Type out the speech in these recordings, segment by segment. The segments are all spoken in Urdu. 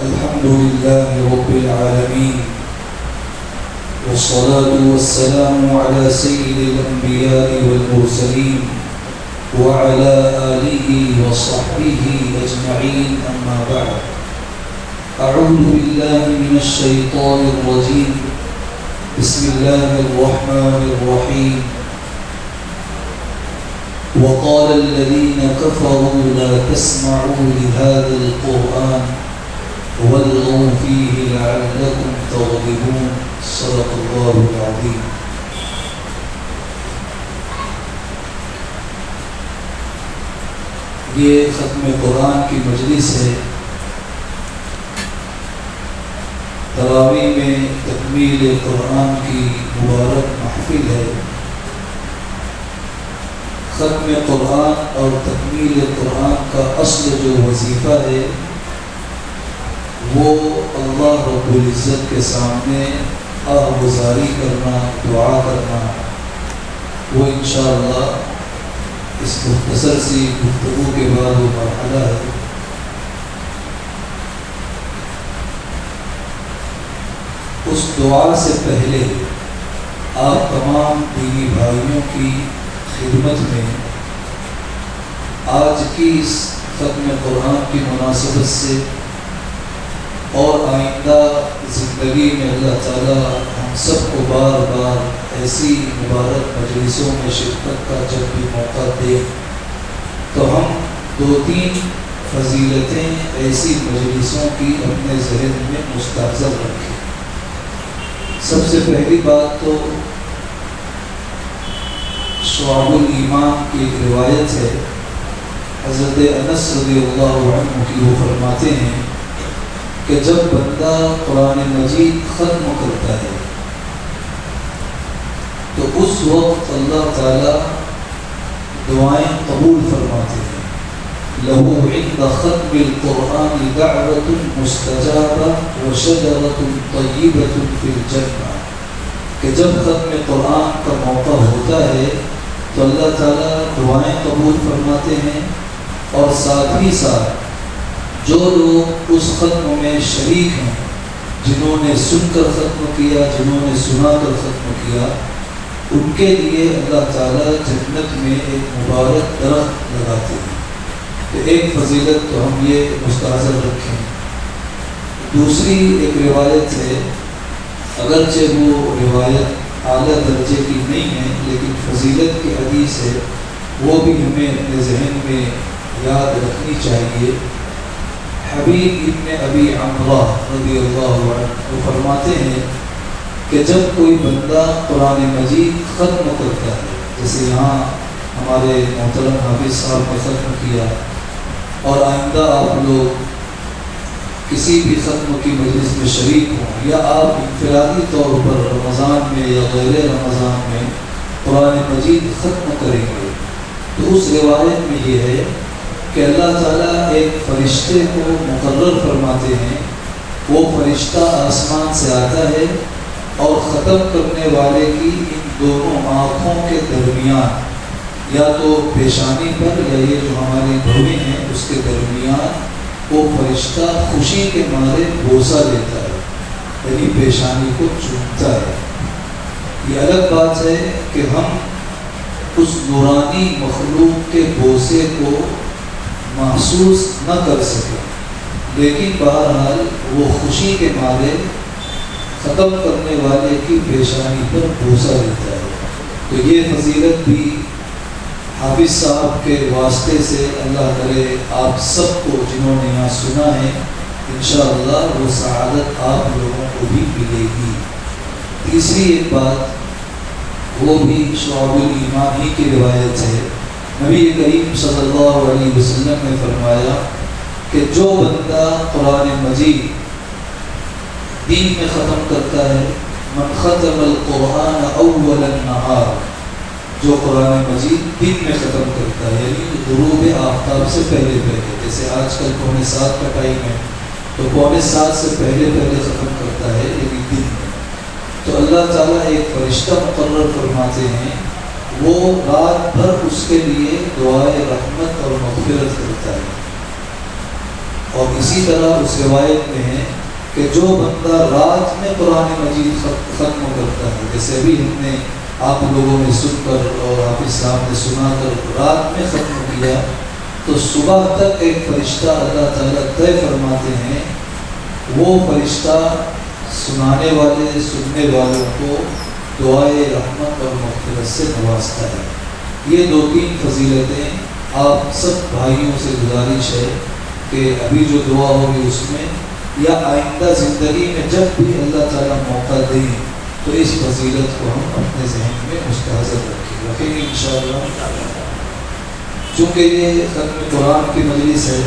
الحمد لله رب العالمين، والصلاة والسلام على سيد الأنبياء والمرسلين وعلى آله وصحبه أجمعين، أما بعد. أعوذ بالله من الشيطان الرجيم، بسم الله الرحمن الرحيم. وقال الذين كفروا لا تسمعوا لهذا القرآن والغوا فيه لعلكم تغلبون. صدق الله العظيم. یہ ختم قرآن کی مجلس ہے. تراویح میں تکمیل قرآن کی مبارک محفل ہے. ختم قرآن اور تکمیل قرآن کا اصل جو وظیفہ ہے وہ اللہ رب العزت کے سامنے آہوازاری کرنا، دعا کرنا، وہ انشاءاللہ اس مختصر سی گفتگو کے بعد وہ مرحلہ ہے. اس دعا سے پہلے آپ تمام دینی بھائیوں کی خدمت میں آج کی اس ختم قرآن کی مناسبت سے اور آئندہ زندگی میں اللہ تعالیٰ ہم سب کو بار بار ایسی مبارک مجلسوں میں شرکت کا جب بھی موقع دے تو ہم 2-3 فضیلتیں ایسی مجلسوں کی اپنے ذہن میں مستحضر رکھیں. سب سے پہلی بات تو شعب الایمان کی ایک روایت ہے. حضرت انس رضی اللہ عنہ کی وہ فرماتے ہیں کہ جب بندہ قرآن مجید ختم کرتا ہے تو اس وقت اللہ تعالیٰ دعائیں قبول فرماتے ہیں. لہو عند ختم القرآن دعوۃ مستجابہ وشجرۃ طیبۃ فی الجنہ، کہ جب ختم قرآن کا موقع ہوتا ہے تو اللہ تعالیٰ دعائیں قبول فرماتے ہیں، اور ساتھ ہی ساتھ جو لوگ اس ختم میں شریک ہیں، جنہوں نے سن کر ختم کیا، جنہوں نے سنا کر ختم کیا، ان کے لیے اللہ تعالیٰ جنت میں ایک مبارک درخت لگاتے ہیں. تو ایک فضیلت تو ہم یہ مستحضر رکھیں. دوسری ایک روایت ہے، اگرچہ وہ روایت اعلیٰ درجے کی نہیں ہے لیکن فضیلت کی حدیث ہے، وہ بھی ہمیں اپنے ذہن میں یاد رکھنی چاہیے. حبیب ابن ابی عمرہ رضی اللہ عنہ وہ فرماتے ہیں کہ جب کوئی بندہ قرآن مجید ختم کرتا ہے، جیسے یہاں ہمارے محترم حافظ صاحب نے ختم کیا، اور آئندہ آپ لوگ کسی بھی ختم کی مجلس میں شریک ہوں یا آپ انفرادی طور پر رمضان میں یا غیر رمضان میں قرآن مجید ختم کریں گے، تو اس روایت میں یہ ہے کہ اللہ تعالیٰ ایک فرشتے کو مقرر فرماتے ہیں. وہ فرشتہ آسمان سے آتا ہے اور ختم کرنے والے کی ان دونوں آنکھوں کے درمیان، یا تو پیشانی پر یا یہ جو ہماری بھویں ہیں اس کے درمیان، وہ فرشتہ خوشی کے مارے بوسہ لیتا ہے، یعنی پیشانی کو چومتا ہے. یہ الگ بات ہے کہ ہم اس نورانی مخلوق کے بوسے کو محسوس نہ کر سکیں، لیکن بہرحال وہ خوشی کے مارے ختم کرنے والے کی پیشانی پر بوسہ لیتا ہے. تو یہ فضیلت بھی حافظ صاحب کے واسطے سے اللہ کرے آپ سب کو جنہوں نے یہاں سنا ہے انشاءاللہ وہ سعادت آپ لوگوں کو بھی ملے گی. تیسری ایک بات وہ بھی شعب الایمان ہی کی روایت ہے. نبی کریم صلی اللہ علیہ وسلم نے فرمایا کہ جو بندہ قرآن مجید دن میں ختم کرتا ہے، من ختم القرآن اول النہار، جو قرآن مجید دن میں ختم کرتا ہے یعنی غروب آفتاب سے پہلے، جیسے آج کل 6:45 کا ٹائم ہے تو 6:45 سے پہلے ختم کرتا ہے یعنی دن میں، تو اللہ تعالیٰ ایک فرشتہ مقرر فرماتے ہیں، وہ رات بھر اس کے لیے دعائے رحمت اور مغفرت کرتا ہے. اور اسی طرح اس روایت میں ہے کہ جو بندہ رات میں قرآن مجید ختم کرتا ہے، جیسے ابھی ہم نے آپ لوگوں نے سن کر اور حافظ صاحب نے سنا کر رات میں ختم کیا، تو صبح تک ایک فرشتہ اللہ تعالیٰ طے فرماتے ہیں، وہ فرشتہ سنانے والے سننے والوں کو دعائے رحمت اور مغفرت سے نوازتا ہے۔ یہ 2-3 فضیلتیں آپ سب بھائیوں سے گزارش ہے کہ ابھی جو دعا ہوگی اس میں یا آئندہ زندگی میں جب بھی اللہ تعالیٰ موقع دیں تو اس فضیلت کو ہم اپنے ذہن میں مستحضر رکھیں گے انشاءاللہ۔ چونکہ یہ ختم قرآن کی مجلس ہے،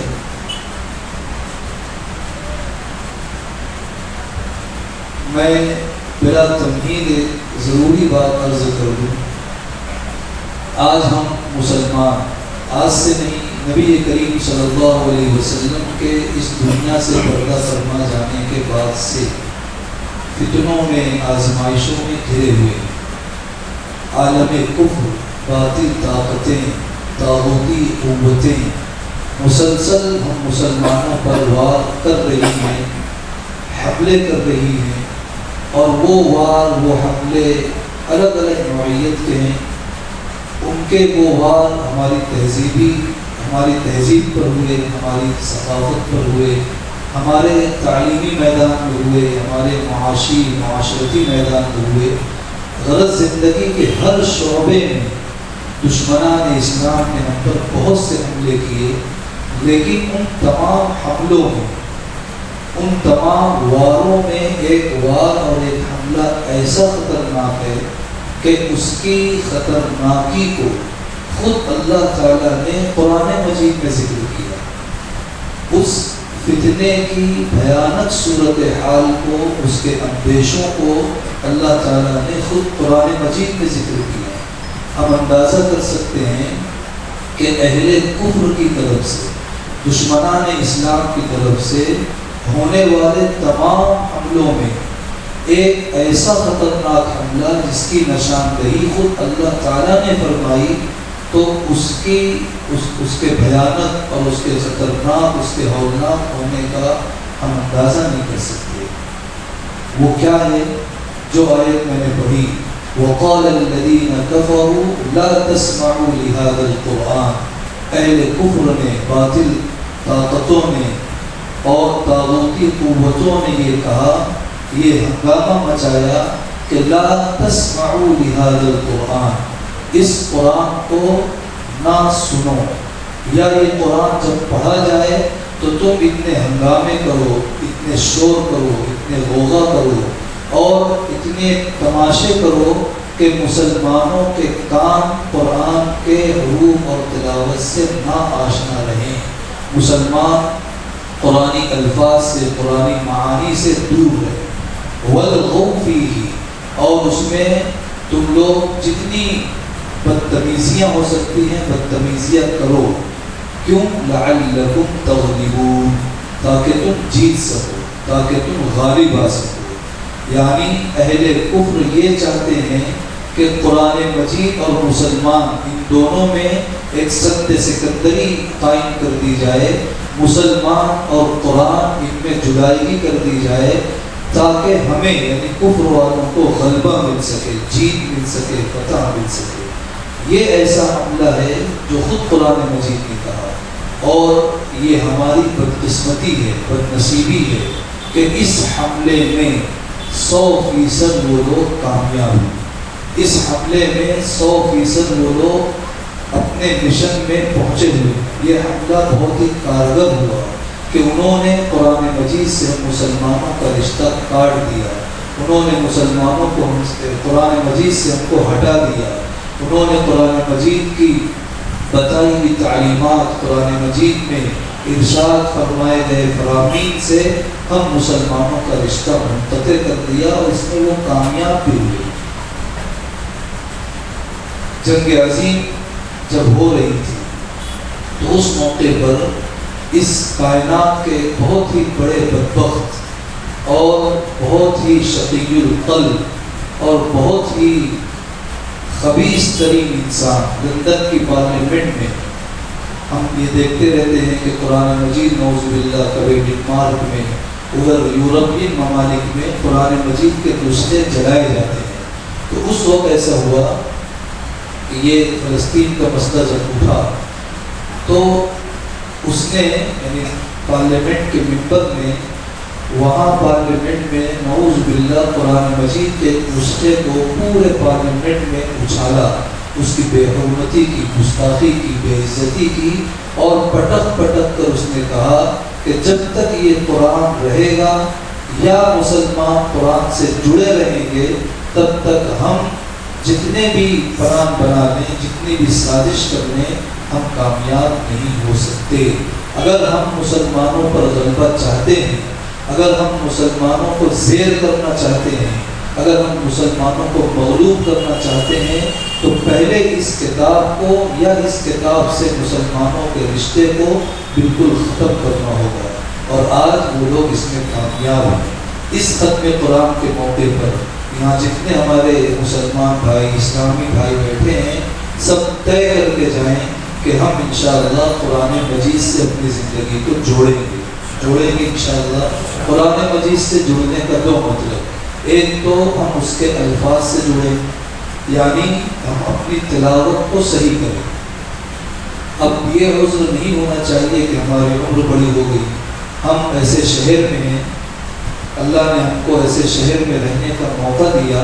میں بلا تمہید ایک ضروری بات عرض کر دوں۔ آج ہم مسلمان، آج سے نہیں، نبی کریم صلی اللہ علیہ وسلم کے اس دنیا سے پردہ فرما جانے کے بعد سے فتنوں میں، آزمائشوں میں گھرے ہوئے، عالم کفر، باطل طاقتیں، طاغوتی قوتیں مسلسل ہم مسلمانوں پر وار کر رہی ہیں، حملے کر رہی ہیں، اور وہ وار، وہ حملے الگ الگ نوعیت کے ہیں۔ ان کے وہ وار ہماری تہذیب پر ہوئے، ہماری ثقافت پر ہوئے، ہمارے تعلیمی میدان میں ہوئے، ہمارے معاشرتی میدان میں ہوئے۔ غرض زندگی کے ہر شعبے میں دشمنان اسلام نے ہم پر بہت سے حملے کیے، لیکن ان تمام حملوں میں، ان تمام واروں میں ایک وار اور ایک حملہ ایسا خطرناک ہے کہ اس کی خطرناکی کو خود اللہ تعالیٰ نے قرآن مجید میں ذکر کیا۔ اس فتنے کی بھیانک صورتحال کو، اس کے اندیشوں کو اللہ تعالیٰ نے خود قرآن مجید میں ذکر کیا۔ ہم اندازہ کر سکتے ہیں کہ اہل کفر کی طرف سے، دشمنان اسلام کی طرف سے ہونے والے تمام حملوں میں ایک ایسا خطرناک حملہ جس کی نشاندہی خود اللہ تعالیٰ نے فرمائی، تو اس کے بھیانک اور اس کے خطرناک، اس کے ہولناک ہونے کا ہم اندازہ نہیں کر سکتے۔ وہ کیا ہے جو آیت میں نے پڑھی، وَقَالَ الَّذِينَ كَفَرُوا لَا تَسْمَعُوا لِهَذَا الْقُرْآنِ، اہل کفر نے، باطل طاقتوں نے اور طاغوتی قوتوں نے یہ کہا، یہ ہنگامہ مچایا کہ لا تسمعوا لهذا القرآن، اس قرآن کو نہ سنو، یا یہ قرآن جب پڑھا جائے تو تم اتنے ہنگامے کرو، اتنے شور کرو، اتنے غوغا کرو اور اتنے تماشے کرو کہ مسلمانوں کے کان قرآن کے حروف اور تلاوت سے نا آشنا رہیں، مسلمان قرآنی الفاظ سے، قرآنی معانی سے دور رہیں۔ وَالْغَوْ فِيهِ، اور اس میں تم لوگ جتنی بدتمیزیاں ہو سکتی ہیں بدتمیزیاں کرو، کیوں؟ لَعَلَّكُمْ تَغْلِبُونَ، تاکہ تم جیت سکو، تاکہ تم غالب آ سکو۔ یعنی اہل کفر یہ چاہتے ہیں کہ قرآن مجید اور مسلمان ان دونوں میں ایک سد سکندری قائم کر دی جائے، مسلمان اور قرآن ان میں جدائیگی کر دی جائے، تاکہ ہمیں یعنی کفر والوں کو غلبہ مل سکے، جیت مل سکے، فتح مل سکے۔ یہ ایسا حملہ ہے جو خود قرآن مجید نے کہا، اور یہ ہماری بدقسمتی ہے، بدنصیبی ہے کہ اس حملے میں 100% وہ لوگ کامیاب ہوئے، اس حملے میں 100% وہ لوگ اپنے مشن میں پہنچے ہوئے۔ یہ حملہ بہت ہی کارگر ہوا کہ انہوں نے قرآن مجید سے مسلمانوں کا رشتہ کاٹ دیا، انہوں نے مسلمانوں کو قرآن مجید سے ہم کو ہٹا دیا، انہوں نے قرآن مجید کی بتائی ہوئی تعلیمات، قرآن مجید میں ارشاد فرمائے گئے فرامین سے ہم مسلمانوں کا رشتہ منقطع کر دیا، اور اس میں وہ کامیاب بھی ہوئے۔ جنگ عظیم جب ہو رہی تھی تو اس موقع پر اس کائنات کے بہت ہی بڑے بدبخت اور بہت ہی شقی القلب اور بہت ہی خبیث ترین انسان لندن کی پارلیمنٹ میں ہم یہ دیکھتے رہتے ہیں کہ قرآن مجید نعوذ باللہ کبھی ڈنمارک میں ادھر یورپین ممالک میں قرآن مجید کے نسخے جلائے جاتے ہیں۔ تو اس وقت ایسا ہوا کہ یہ فلسطین کا مسئلہ جب اٹھا تو اس نے یعنی پارلیمنٹ کے ممبر نے وہاں پارلیمنٹ میں نعوذ باللہ قرآن مجید کے نسخے کو پورے پارلیمنٹ میں اچھالا، اس کی بے حرمتی کی، گستاخی کی، بے عزتی کی، اور پٹک پٹک کر اس نے کہا کہ جب تک یہ قرآن رہے گا یا مسلمان قرآن سے جڑے رہیں گے تب تک ہم جتنے بھی پلان بنا لیں، جتنی بھی سازش کر لیں، ہم کامیاب نہیں ہو سکتے۔ اگر ہم مسلمانوں پر غلبہ چاہتے ہیں، اگر ہم مسلمانوں کو زیر کرنا چاہتے ہیں، اگر ہم مسلمانوں کو مغلوب کرنا چاہتے ہیں تو پہلے اس کتاب کو یا اس کتاب سے مسلمانوں کے رشتے کو بالکل ختم کرنا ہوگا، اور آج وہ لوگ اس میں کامیاب ہیں۔ اس ختم قرآن کے موقع پر یہاں جتنے ہمارے مسلمان بھائی، اسلامی بھائی بیٹھے ہیں، سب طے کر کے جائیں کہ ہم انشاءاللہ قرآن مجید سے اپنی زندگی کو جوڑیں گے انشاءاللہ۔ قرآن مجید سے جڑنے کا دو مطلب، ایک تو ہم اس کے الفاظ سے جڑیں، یعنی ہم اپنی تلاوت کو صحیح کریں۔ اب یہ عذر نہیں ہونا چاہیے کہ ہماری عمر بڑی ہو گئی، ہم ایسے شہر میں ہیں، اللہ نے ہم کو ایسے شہر میں رہنے کا موقع دیا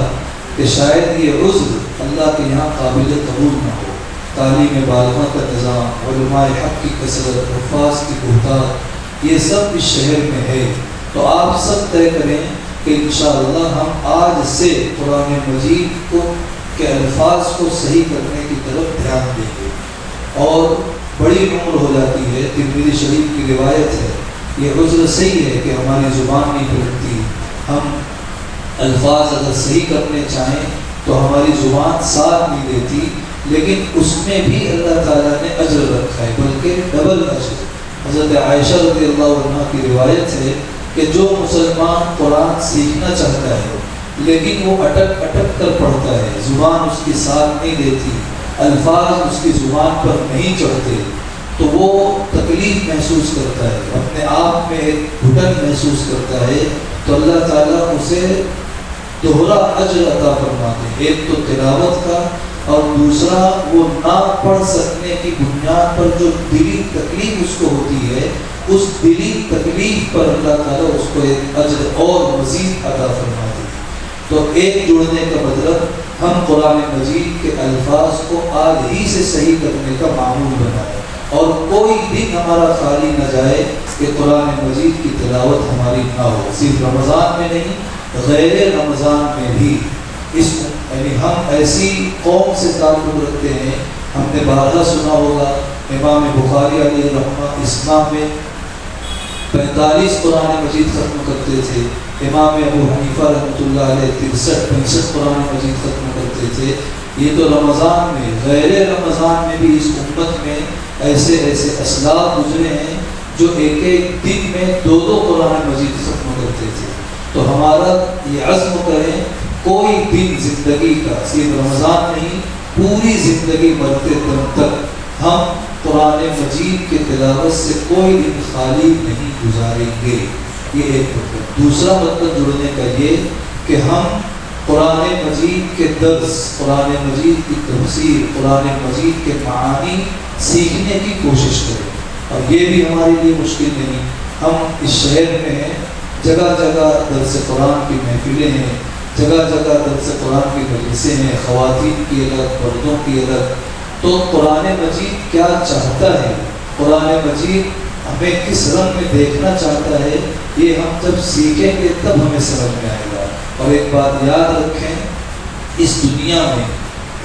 کہ شاید یہ عذر اللہ کے یہاں قابل قبول نہ ہو۔ تعلیم بالغہ کا نظام، علماء حق کی کثرت، حفاظ کی بہتات، یہ سب اس شہر میں ہے۔ تو آپ سب طے کریں کہ انشاءاللہ ہم آج سے قرآن مجید کو کے الفاظ کو صحیح کرنے کی طرف دھیان دیں گے۔ اور بڑی عمر ہو جاتی ہے، ترمذی شریف کی روایت ہے، یہ عذر صحیح ہے کہ ہماری زبان نہیں پلٹتی، ہم الفاظ اگر صحیح کرنے چاہیں تو ہماری زبان ساتھ نہیں دیتی، لیکن اس میں بھی اللہ تعالیٰ نے اجر رکھا ہے، بلکہ ڈبل اجر۔ حضرت عائشہ رضی اللہ عنہ کی روایت ہے کہ جو مسلمان قرآن سیکھنا چاہتا ہے لیکن وہ اٹک اٹک کر پڑھتا ہے، زبان اس کی ساتھ نہیں دیتی، الفاظ اس کی زبان پر نہیں چڑھتے، تو وہ تکلیف محسوس کرتا ہے، اپنے آپ میں ایک گھٹن محسوس کرتا ہے، تو اللہ تعالیٰ اسے دوہرا اجر عطا فرماتے ہیں، ایک تو تلاوت کا، اور دوسرا وہ نہ پڑھ سکنے کی بنیاد پر جو دلی تکلیف اس کو ہوتی ہے، اس دلی تکلیف پر اللہ تعالیٰ اس کو ایک اجر اور مزید عطا فرماتے ہیں۔ تو ایک جڑنے کا مطلب ہم قرآن مجید کے الفاظ کو آج ہی سے صحیح کرنے کا معمول بنائیں، اور کوئی دن ہمارا خالی نہ جائے کہ قرآن مجید کی تلاوت ہماری نہ ہو، صرف رمضان میں نہیں، غیر رمضان میں بھی۔ اس یعنی ہم ایسی قوم سے تعلق رکھتے ہیں، ہم نے بارہا سنا ہوگا، امام بخاری علیہ رحمہ اسلام میں 45 قرآن مجید ختم کرتے تھے، امام ابو حنیفہ رحمۃ اللہ علیہ 63-65 قرآن مجید ختم کرتے تھے۔ یہ تو رمضان میں، غیر رمضان میں بھی اس امت میں ایسے ایسے اسلاف گزرے ہیں جو ایک ایک دن میں 2 قرآن مجید ختم کرتے تھے۔ تو ہمارا یہ عزم کریں، کوئی دن زندگی کا، صرف رمضان نہیں، پوری زندگی مرتے دم تک ہم قرآن مجید کے تلاوت سے کوئی دن خالی نہیں گزاریں گے۔ یہ ایک مطلب۔ دوسرا مطلب جڑنے کا یہ کہ ہم قرآن مجید کے درس، قرآن مجید کی تفسیر، قرآن مجید کے معانی سیکھنے کی کوشش کریں، اور یہ بھی ہمارے لیے مشکل نہیں۔ ہم اس شہر میں ہیں، جگہ جگہ درس قرآن کی محفلیں ہیں، جگہ جگہ درس قرآن کی مجلسیں ہیں، خواتین کی الگ، مردوں کی الگ۔ تو قرآن مجید کیا چاہتا ہے، قرآن مجید ہمیں کس رنگ میں دیکھنا چاہتا ہے، یہ ہم جب سیکھیں گے تب ہمیں سمجھ میں آئے گا۔ اور ایک بات یاد رکھیں، اس دنیا میں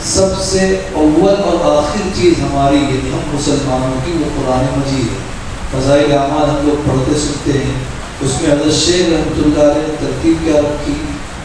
سب سے اول اور آخر چیز ہماری، یعنی ہم مسلمانوں کی، وہ قرآن مجید ہے۔ فضائل اعمال ہم لوگ پڑھتے سنتے ہیں، اس میں حضرت شیخ رحمۃ اللہ علیہ نے ترتیب کیا رکھی،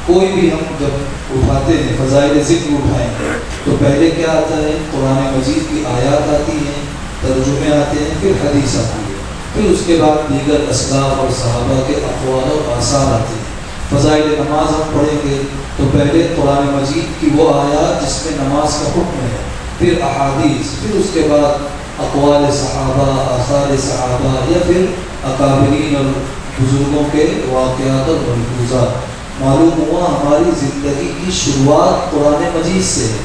کوئی بھی ہم جب اٹھاتے ہیں فضائل ذکر اٹھائیں تو پہلے کیا آتا ہے، قرآن مجید کی آیات آتی ہیں، ترجمے آتے ہیں، پھر حدیث آتی ہے، پھر اس کے بعد دیگر اسلاف اور صحابہ کے اقوال اور آثار آتے ہیں۔ فضائل نماز ہم پڑھیں گے تو پہلے قرآن مجید کی وہ آیات جس میں نماز کا حکم ہے، پھر احادیث، پھر اس کے بعد اقوال صحابہ، آثار صحابہ یا پھر اکابرین اور بزرگوں کے واقعات اور ملحوظات، معلوم ہوا ہماری زندگی کی شروعات قرآن مجید سے ہے،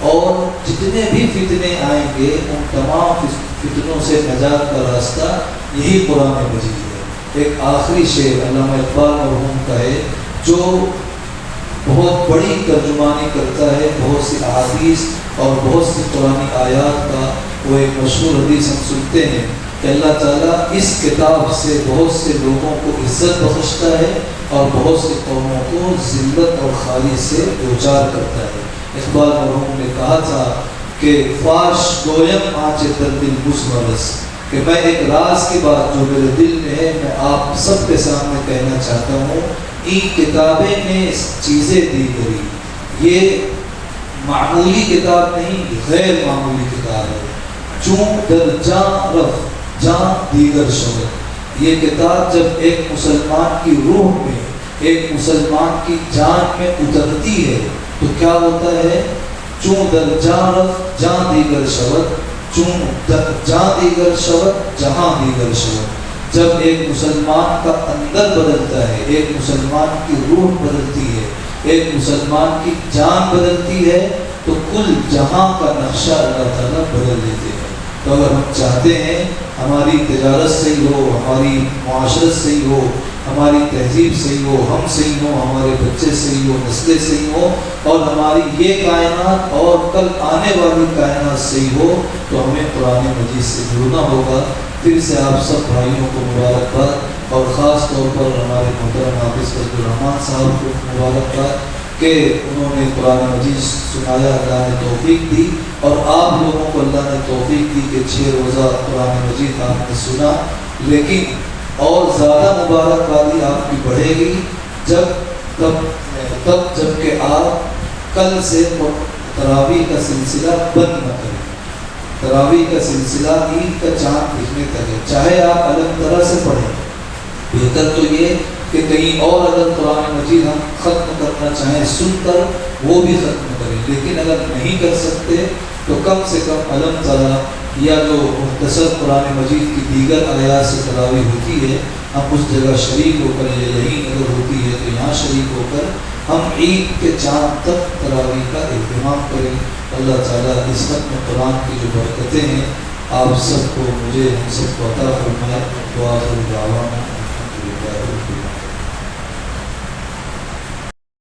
اور جتنے بھی فتنے آئیں گے ان تمام فتنوں سے نجات کا راستہ یہی قرآن مجید ہے۔ ایک آخری شعر علامہ اقبال مرحوم کا ہے جو بہت بڑی ترجمانی کرتا ہے بہت سی احادیث اور بہت سی قرآنی آیات کا۔ وہ ایک مشہور حدیث ہم سنتے ہیں کہ اللہ تعالیٰ اس کتاب سے بہت سے لوگوں کو عزت بخشتا ہے اور بہت سی قوموں کو ذلت اور خالی سے دوچار کرتا ہے۔ اقبال مرحوم نے کہا تھا کہ فاش گویم آنچ در دل بزمرس، کہ میں ایک راز کی بات جو میرے دل میں ہے میں آپ سب کے سامنے کہنا چاہتا ہوں، این کتابیں نے چیزیں دی گئی، یہ معمولی کتاب نہیں غیر معمولی کتاب ہے، چون در جان رفت جان دیگر شود۔ یہ کتاب جب ایک مسلمان کی روح میں، ایک مسلمان کی جان میں اترتی ہے تو کیا ہوتا ہے؟ چون در جان رفت جان دیگر شود، چون در جان دیگر شود جہاں دیگر شود۔ جب ایک مسلمان کا اندر بدلتا ہے، ایک مسلمان کی روح بدلتی ہے، ایک مسلمان کی جان بدلتی ہے تو کل جہاں کا نقشہ اللہ تعالیٰ بدل دیتے ہیں۔ تو اگر ہم چاہتے ہیں ہماری تجارت صحیح ہو، ہماری معاشرت صحیح ہو، ہماری تہذیب صحیح ہو، ہم صحیح ہوں، ہمارے بچے صحیح ہو، نسلیں صحیح ہوں، اور ہماری یہ کائنات اور کل آنے والی کائنات صحیح ہو تو ہمیں قرآن مجید سے جڑنا ہوگا۔ پھر سے آپ سب بھائیوں کو مبارکباد، اور خاص طور پر ہمارے محترم حافظ فضل الرحمان صاحب کو مبارکباد کہ انہوں نے قرآن مجید سنایا، اللہ نے توفیق دی، اور آپ لوگوں کو اللہ نے توفیق دی کہ 6 روزہ قرآن مجید آپ نے سنا۔ لیکن اور زیادہ مبارکبادی آپ کی بڑھے گی جب کہ آپ کل سے تراویح کا سلسلہ بند نہ کریں۔ تراویح کا سلسلہ عید کا چاند دکھنے تک ہے، چاہے آپ علم طرح سے پڑھیں، بہتر تو یہ کہ کہیں اور اگر قرآن مجید ہم ختم کرنا چاہیں سن کر وہ بھی ختم کریں، لیکن اگر نہیں کر سکتے تو کم سے کم علم طرح یا جو مختصر قرآن مجید کی دیگر آیات سے تراویح ہوتی ہے ہم اس جگہ شریک ہو کر، یا یہی اگر ہوتی ہے تو یہاں شریک ہو کر ہم عید کے چاند تک تراویح کا اہتمام کریں۔ اللہ تعالیٰ اس ختم قرآن کی جو برکتیں ہیں آپ سب کو، مجھے ہم سب کو عطا فرمائے۔ دعا دعوانا الحمدللہ۔